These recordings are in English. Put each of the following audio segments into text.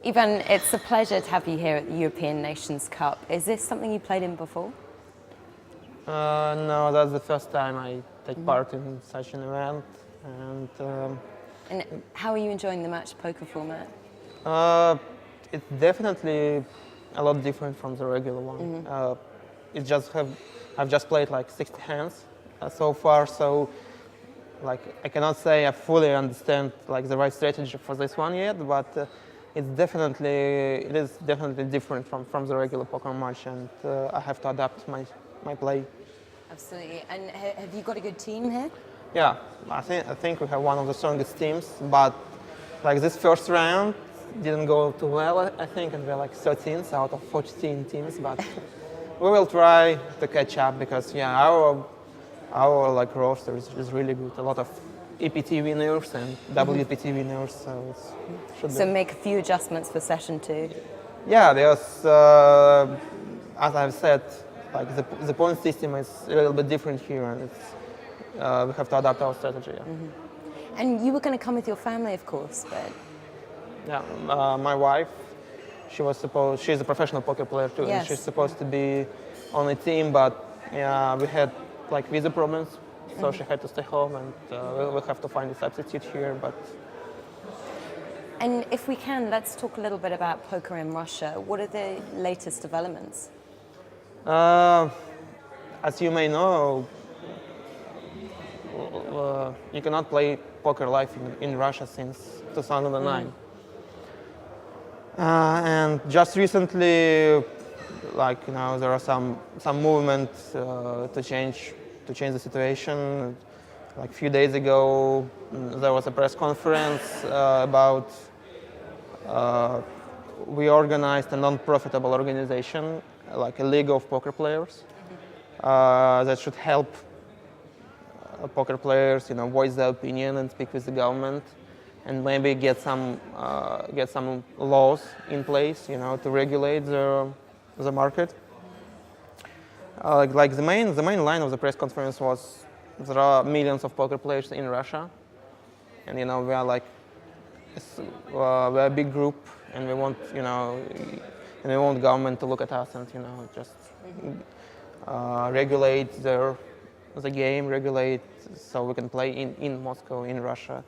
Ivan, it's a pleasure to have you here at the European Nations Cup. Is this something you played in before? No, that's the first time I take part in such an event. And how are you enjoying the match poker format? It's definitely a lot different from the regular one. I've just played like 60 hands so far, so like I cannot say I fully understand like the right strategy for this one yet, but it is definitely different from the regular poker match, and I have to adapt my play. Absolutely. And have you got a good team here? Yeah, I think we have one of the strongest teams, but like this first round didn't go too well, I think, and we're like 13th out of 14 teams, but we will try to catch up because our like roster is really good. A lot of EPT winners and WPT winners, so So make a few adjustments for session 2. Yeah, there's as I've said, like the point system is a little bit different here, and we have to adapt our strategy. Yeah. And you were going to come with your family, of course, but yeah, my wife, she's a professional poker player too, yes. and she's supposed to be on the team, but yeah, we had like visa problems, so she had to stay home, and we'll have to find a substitute here. And if we can, let's talk a little bit about poker in Russia. What are the latest developments? As you may know, you cannot play poker live in Russia since 2009. And just recently, like there are some movement to change the situation. Like a few days ago, there was a press conference about we organized a non-profitable organization, like a league of poker players, that should help poker players, voice their opinion and speak with the government, and maybe get some laws in place, to regulate the market. Like the main line of the press conference was there are millions of poker players in Russia, and we are like we're a big group, and we want government to look at us and just regulate the game, regulate so we can play in Moscow, in Russia.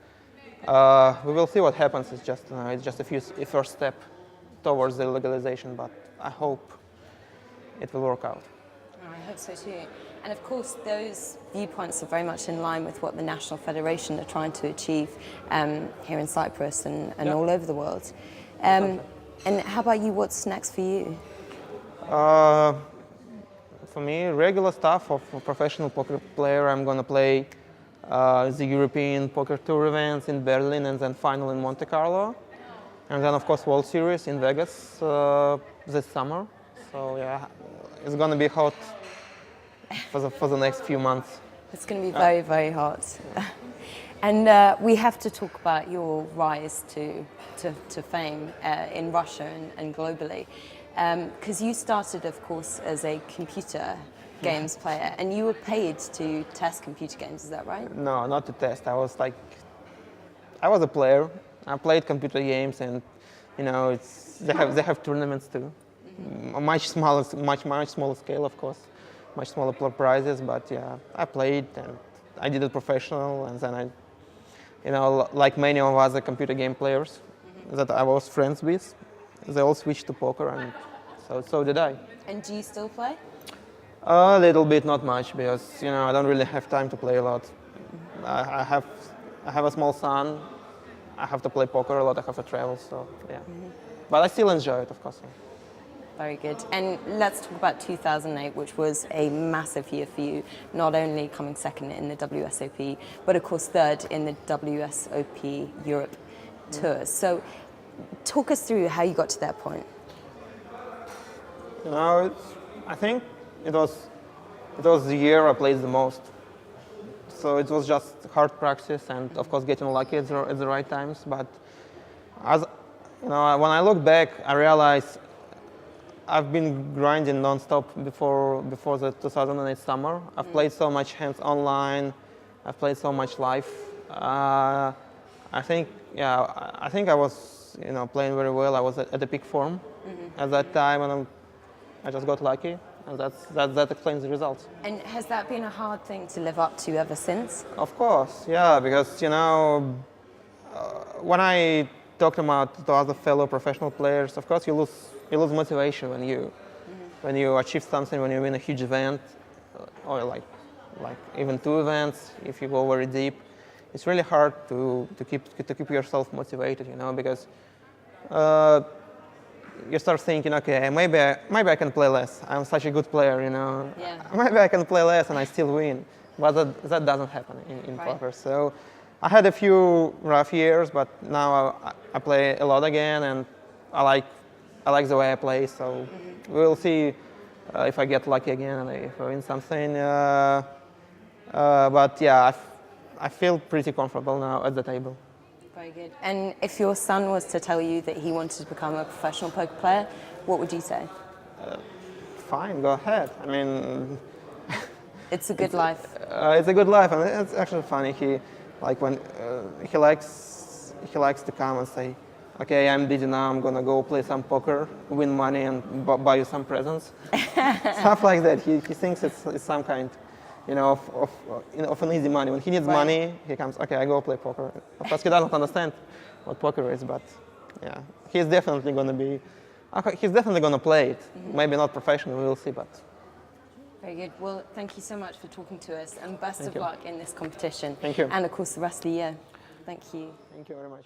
We will see what happens. It's just a first step towards the legalization, but I hope it will work out. I hope so too. And of course, those viewpoints are very much in line with what the National Federation are trying to achieve here in Cyprus and all over the world. And how about you? What's next for you? For me, regular stuff of a professional poker player. I'm going to play the European Poker Tour events in Berlin, and then final in Monte Carlo. And then, of course, World Series in Vegas this summer. So, yeah, it's going to be hot for the next few months. It's going to be very, very hot. And we have to talk about your rise to fame in Russia and globally. Because you started, of course, as a computer games player, and you were paid to test computer games, is that right? No, not to test. I was a player. I played computer games, and they have tournaments too. Much smaller scale, of course, much smaller prizes. But yeah, I played, and I did it professional, and then like many of other computer game players that I was friends with, they all switched to poker, and so did I. And do you still play? A little bit, not much, because I don't really have time to play a lot. I have a small son. I have to play poker a lot. I have to travel, so yeah. But I still enjoy it, of course. Yeah. Very good. And let's talk about 2008, which was a massive year for you, not only coming second in the WSOP, but of course third in the WSOP Europe Tour. So talk us through how you got to that point. I think it was the year I played the most. So it was just hard practice and, of course, getting lucky at the right times. But when I look back, I realize I've been grinding non-stop before the 2008 summer. I've played so much hands online. I've played so much live. I think I was was, playing very well. I was at the peak form at that time, and I just got lucky, and that explains the results. And has that been a hard thing to live up to ever since? Of course, yeah, because when I talk about to other fellow professional players, of course you lose motivation when you achieve something, when you win a huge event, or like even 2 events, if you go very deep. It's really hard to keep yourself motivated, because you start thinking, okay, maybe I can play less. I'm such a good player, Yeah. Maybe I can play less and I still win. But that doesn't happen in poker. So I had a few rough years, but now I play a lot again, and I like the way I play. So we'll see if I get lucky again and if I win something. But yeah, I feel pretty comfortable now at the table. Very good. And if your son was to tell you that he wanted to become a professional poker player, what would you say? Fine, go ahead. I mean, it's a good life. It's a good life, and it's actually funny. He likes to come and say, "Okay, I'm busy now. I'm gonna go play some poker, win money, and buy you some presents." Stuff like that. He thinks it's some kind, of an easy money. When he needs money, he comes. Okay, I go play poker. Of course, he doesn't understand what poker is, but yeah, he's definitely gonna play it. Maybe not professionally. We'll see, but. Very good. Well, thank you so much for talking to us, and best of luck in this competition. Thank you. And of course, the rest of the year. Thank you. Thank you very much.